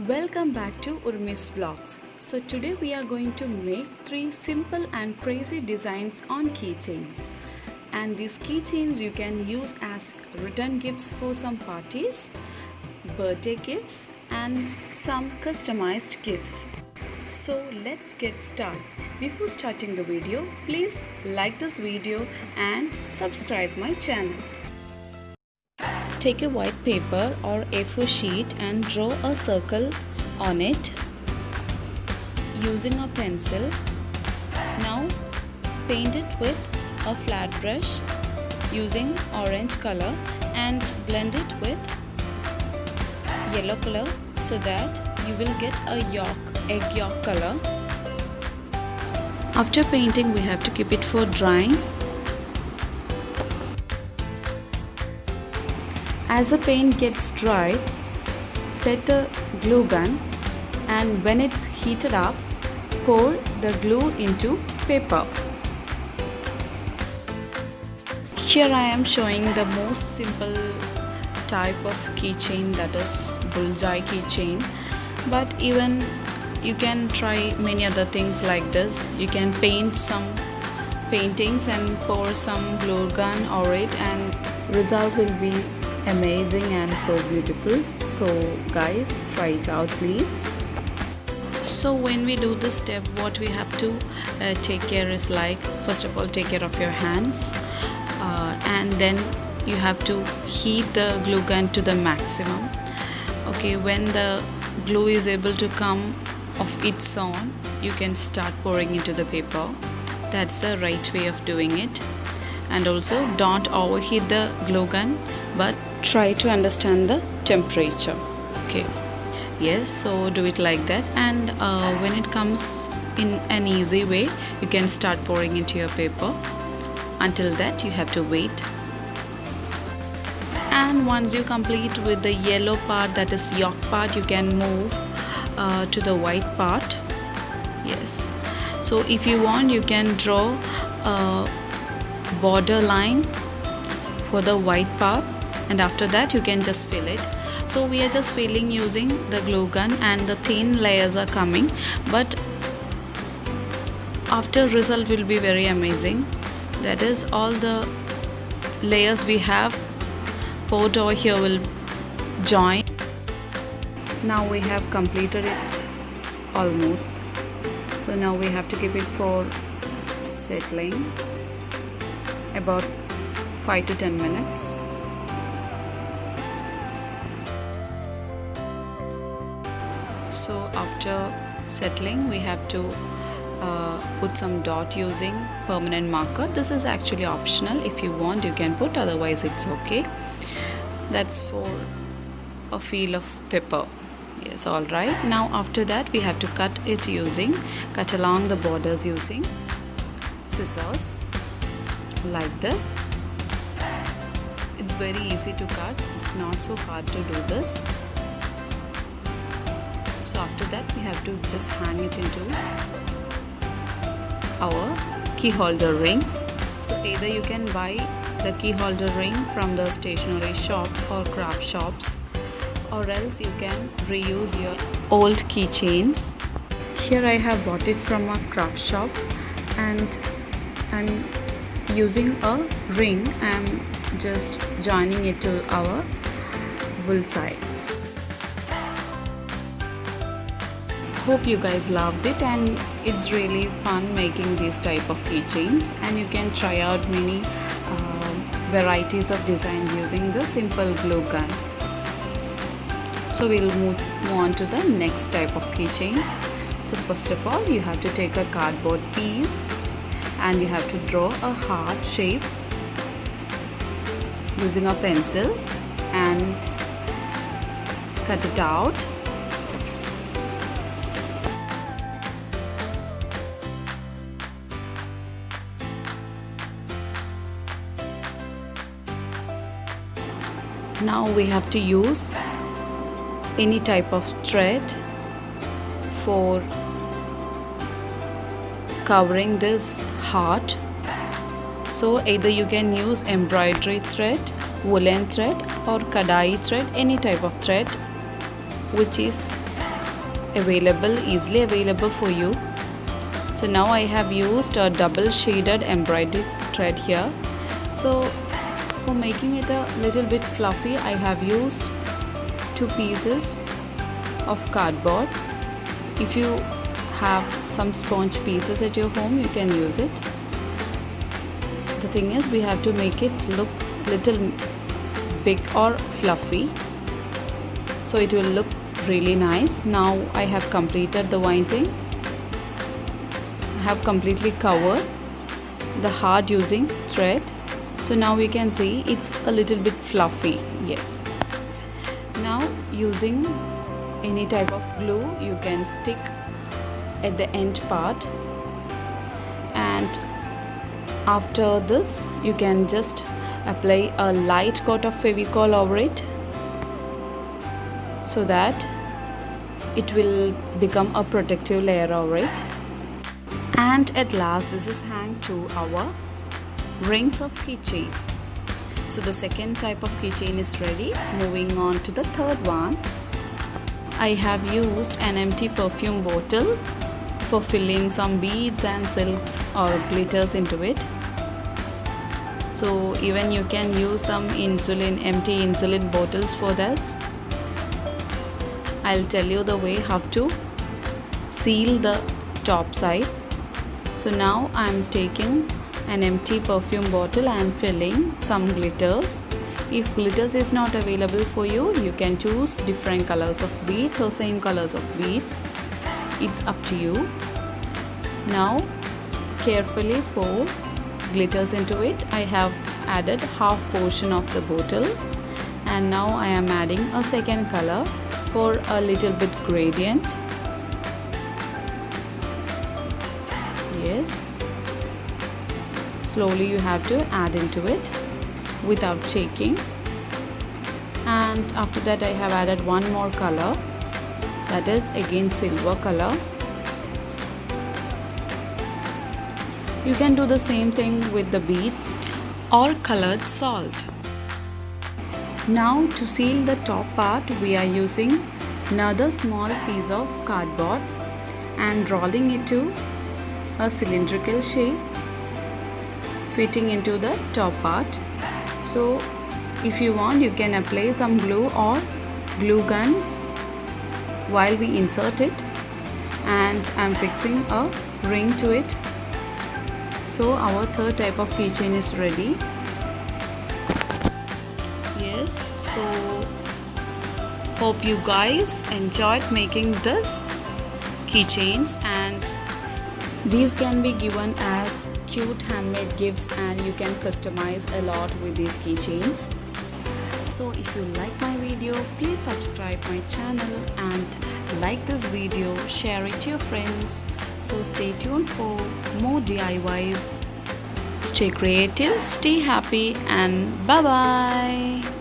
Welcome back to Urmi's Vlogs. So today we are going to make 3 simple and crazy designs on keychains. And these keychains you can use as return gifts for some parties, birthday gifts and some customized gifts. So let's get started. Before starting the video, please like this video and subscribe my channel. Take a white paper or A4 sheet and draw a circle on it using a pencil. Now paint it with a flat brush using orange color and blend it with yellow color so that you will get a egg yolk color. After painting, we have to keep it for drying. As the paint gets dry, set the glue gun and when it's heated up, pour the glue into paper. Here I am showing the most simple type of keychain, that is bullseye keychain, but even you can try many other things like this. You can paint some paintings and pour some glue gun over it and result will be amazing and so beautiful. So guys, try it out please. So when we do this step, what we have to take care is, like, first of all, take care of your hands and then you have to heat the glue gun to the maximum. Okay, when the glue is able to come of its own, you can start pouring into the paper. That's the right way of doing it. And also don't overheat the glue gun, but try to understand the temperature. Okay, yes, so do it like that. And when it comes in an easy way, you can start pouring into your paper. Until that you have to wait. And once you complete with the yellow part, that is yolk part, you can move to the white part. Yes, so if you want, you can draw a border line for the white part and after that you can just fill it. So we are just filling using the glue gun and the thin layers are coming, but after result will be very amazing. That is, all the layers we have poured over here will join. Now we have completed it almost. So now we have to keep it for settling about 5 to 10 minutes. So after settling, we have to put some dot using permanent marker. This is actually optional. If you want, you can put, otherwise it's okay. That's for a feel of pepper. Yes, all right. Now after that we have to cut along the borders using scissors like this. It's very easy to cut. It's not so hard to do this. So after that we have to just hang it into our key holder rings. So either you can buy the key holder ring from the stationery shops or craft shops, or else you can reuse your old keychains. Here I have bought it from a craft shop and I'm using a ring. I'm just joining it to our bullseye. Hope you guys loved it, and it's really fun making these type of keychains, and you can try out many varieties of designs using the simple glue gun. So we'll move on to the next type of keychain. So first of all, you have to take a cardboard piece and you have to draw a heart shape using a pencil and cut it out. Now we have to use any type of thread for covering this heart. So either you can use embroidery thread, woolen thread or kadai thread, any type of thread which is easily available for you. So now I have used a double shaded embroidery thread here. So for making it a little bit fluffy, I have used 2 pieces of cardboard. If you have some sponge pieces at your home, you can use it. The thing is, we have to make it look little big or fluffy, so it will look really nice. Now I have completed the winding. I have completely covered the heart using thread. So now we can see it's a little bit fluffy. Yes. Now using any type of glue, you can stick at the end part, and after this you can just apply a light coat of Fevicol over it, so that it will become a protective layer over it. And at last, this is hang to our rings of keychain. So the second type of keychain is ready. Moving on to the third one, I have used an empty perfume bottle for filling some beads and silks or glitters into it. So even you can use some empty insulin bottles for this. I'll tell you the way how to seal the top side. So now I'm taking an empty perfume bottle and filling some glitters. If glitters is not available for you, you can choose different colors of beads or same colors of beads. It's up to you. Now carefully pour glitters into it. I have added half portion of the bottle, and now I am adding a second color for a little bit gradient. Yes. Slowly you have to add into it without shaking. And after that I have added one more color, that is again silver color. You can do the same thing with the beads or colored salt. Now to seal the top part, we are using another small piece of cardboard and rolling it to a cylindrical shape, fitting into the top part. So if you want, you can apply some glue or glue gun while we insert it, and I'm fixing a ring to it. So our third type of keychain is ready. Yes, so hope you guys enjoyed making this keychains, and these can be given as cute handmade gifts, and you can customize a lot with these keychains. So if you like my video, please subscribe my channel and like this video, share it to your friends. So stay tuned for more DIYs. Stay creative, stay happy, and bye bye.